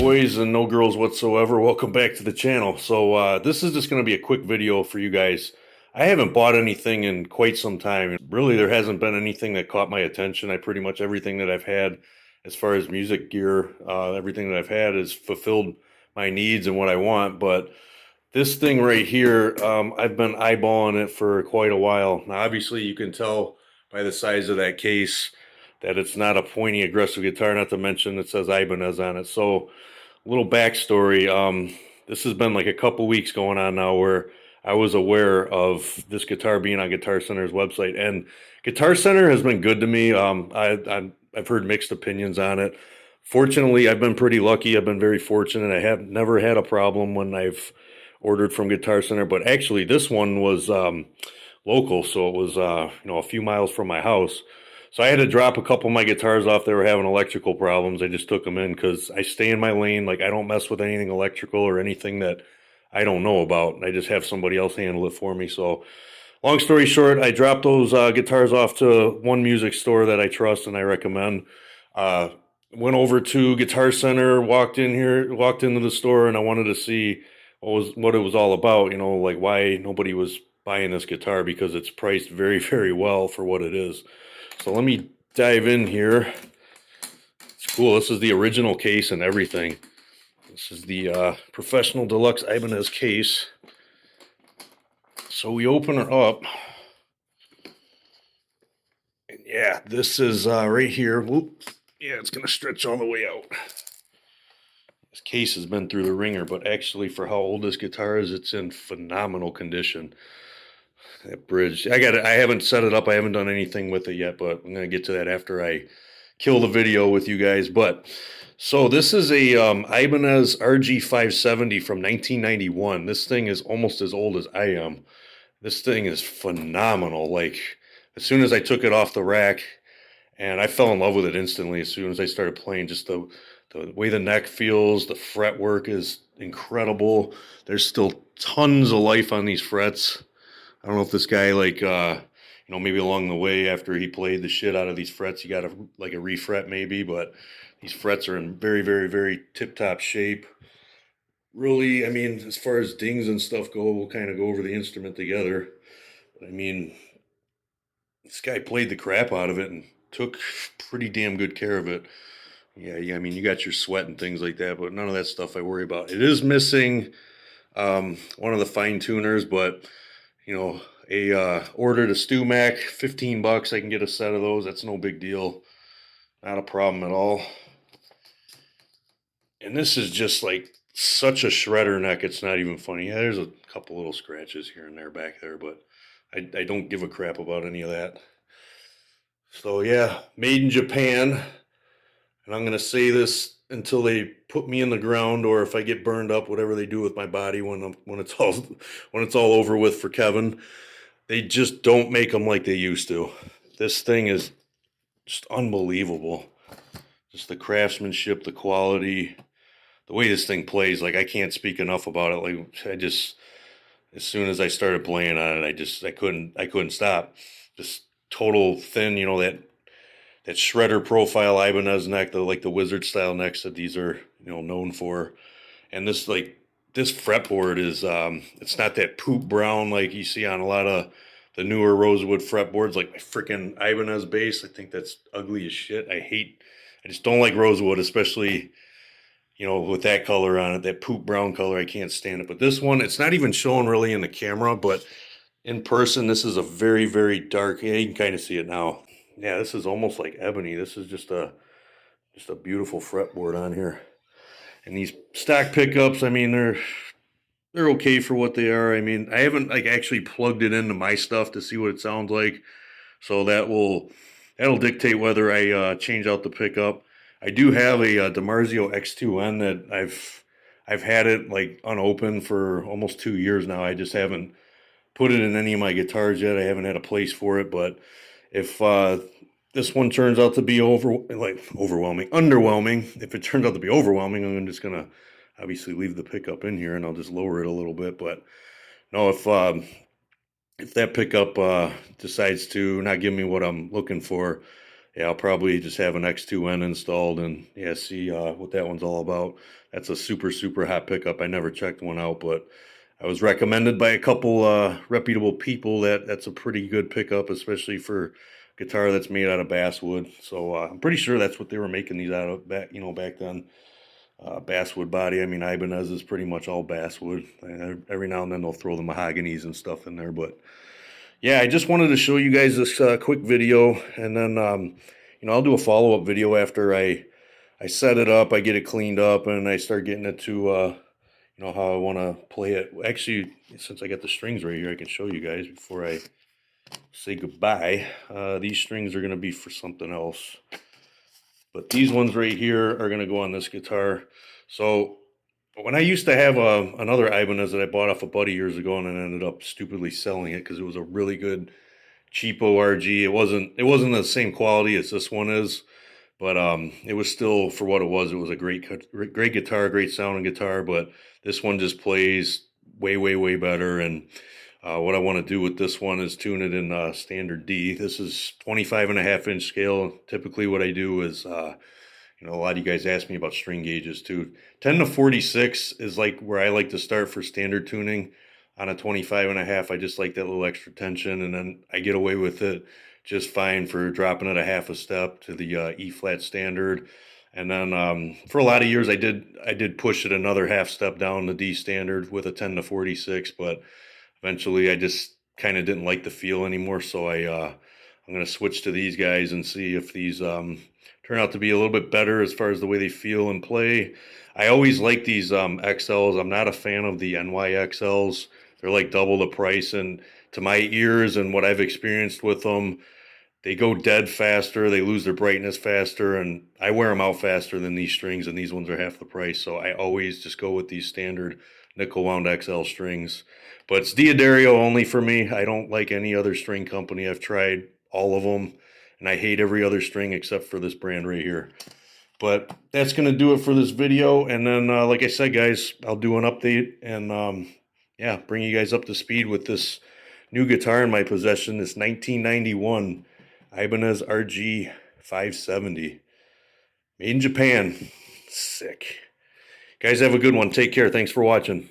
boys and no girls whatsoever, welcome back to the channel. So this is just going to be a quick video for you guys. I haven't bought anything in quite some time. Really, there hasn't been anything that caught my attention. I pretty much everything that I've had as far as music gear, everything that I've had has fulfilled my needs and what I want. But this thing right here, I've been eyeballing it for quite a while. Now, obviously, you can tell by the size of that case that it's not a pointy, aggressive guitar, not to mention it says Ibanez on it. So, a little backstory. This has been like a couple weeks going on now where I was aware of this guitar being on Guitar Center's website. And Guitar Center has been good to me. I've heard mixed opinions on it. Fortunately, I've been pretty lucky. I've been very fortunate. I have never had a problem when I've ordered from Guitar Center. But actually, this one was local, so it was a few miles from my house. So I had to drop a couple of my guitars off. They were having electrical problems. I just took them in because I stay in my lane. Like, I don't mess with anything electrical or anything that I don't know about. I just have somebody else handle it for me. So long story short, I dropped those guitars off to one music store that I trust and I recommend. Went over to Guitar Center, walked into the store, and I wanted to see what it was all about. Like why nobody was buying this guitar, because it's priced very, very well for what it is. So let me dive in here. It's cool. This is the original case and everything. This is the Professional Deluxe Ibanez case. So we open her up. And yeah, this is right here. Whoop. Yeah, it's going to stretch all the way out. This case has been through the ringer, but actually for how old this guitar is, it's in phenomenal condition. That bridge, I haven't set it up. I haven't done anything with it yet, but I'm going to get to that after I kill the video with you guys. But so this is a Ibanez RG570 from 1991. This thing is almost as old as I am. This thing is phenomenal. Like, as soon as I took it off the rack, and I fell in love with it instantly as soon as I started playing. Just the way the neck feels, the fretwork is incredible. There's still tons of life on these frets. I don't know if this guy, like, maybe along the way after he played the shit out of these frets, he got a refret maybe, but these frets are in very, very, very tip-top shape. Really, I mean, as far as dings and stuff go, we'll kind of go over the instrument together. I mean, this guy played the crap out of it and took pretty damn good care of it. Yeah, I mean, you got your sweat and things like that, but none of that stuff I worry about. It is missing one of the fine tuners, but ordered a StewMac, $15. I can get a set of those. That's no big deal. Not a problem at all. And this is just like such a shredder neck. It's not even funny. Yeah, there's a couple little scratches here and there back there, but I don't give a crap about any of that. So yeah, made in Japan. And I'm going to say this until they put me in the ground, or if I get burned up, whatever they do with my body when it's all over with for Kevin. They just don't make them like they used to. This thing is just unbelievable. Just the craftsmanship, the quality, the way this thing plays. Like, I can't speak enough about it. Like, as soon as I started playing on it, I couldn't stop. Just total thin, that shredder profile Ibanez neck, the wizard style necks that these are, known for. And this fretboard is, it's not that poop brown like you see on a lot of the newer rosewood fretboards, like my freaking Ibanez bass. I think that's ugly as shit. I just don't like rosewood, especially, with that color on it, that poop brown color. I can't stand it. But this one, it's not even showing really in the camera, but in person, this is a very, very dark, yeah, you can kind of see it now. Yeah, this is almost like ebony. This is just a beautiful fretboard on here. And these stock pickups, I mean, they're okay for what they are. I mean, I haven't actually plugged it into my stuff to see what it sounds like. So that'll dictate whether I change out the pickup. I do have a DiMarzio X2N that I've had it unopened for almost 2 years now. I just haven't put it in any of my guitars yet. I haven't had a place for it, but if this one turns out to be underwhelming, if it turns out to be overwhelming, I'm just gonna obviously leave the pickup in here and I'll just lower it a little bit. But no, if that pickup decides to not give me what I'm looking for, yeah, I'll probably just have an X2N installed and yeah, see what that one's all about. That's a super, super hot pickup. I never checked one out, but I was recommended by a couple reputable people that that's a pretty good pickup, especially for guitar that's made out of basswood. So I'm pretty sure that's what they were making these out of back then. Basswood body. I mean, Ibanez is pretty much all basswood. And every now and then they'll throw the mahoganies and stuff in there, but yeah, I just wanted to show you guys this quick video, and then I'll do a follow-up video after I set it up, I get it cleaned up, and I start getting it to how I want to play it. Actually, since I got the strings right here, I can show you guys before I say goodbye. These strings are going to be for something else, but these ones right here are going to go on this guitar. So when I used to have another Ibanez that I bought off a buddy years ago, and then ended up stupidly selling it because it was a really good cheapo RG. It wasn't the same quality as this one is, but it was still, for what it was a great guitar, great sounding guitar. But this one just plays way, way, way better. And what I want to do with this one is tune it in standard D. This is 25.5 inch scale. Typically what I do is a lot of you guys ask me about string gauges too. 10 to 46 is like where I like to start for standard tuning. On a 25.5, I just like that little extra tension, and then I get away with it just fine for dropping it a half a step to the E flat standard. And then for a lot of years I did push it another half step down to D standard with a 10 to 46, but eventually I just kind of didn't like the feel anymore, so I'm going to switch to these guys and see if these turn out to be a little bit better as far as the way they feel and play. I always like these XLs. I'm not a fan of the NYXLs. They're like double the price, and to my ears and what I've experienced with them, they go dead faster, they lose their brightness faster, and I wear them out faster than these strings, and these ones are half the price, so I always just go with these standard nickel wound XL strings. But it's Diodario only for me. I don't like any other string company. I've tried all of them, and I hate every other string except for this brand right here. But that's going to do it for this video, and then like I said, guys, I'll do an update and yeah, bring you guys up to speed with this new guitar in my possession, this 1991 Ibanez RG 570. Made in Japan. Sick. Guys, have a good one. Take care. Thanks for watching.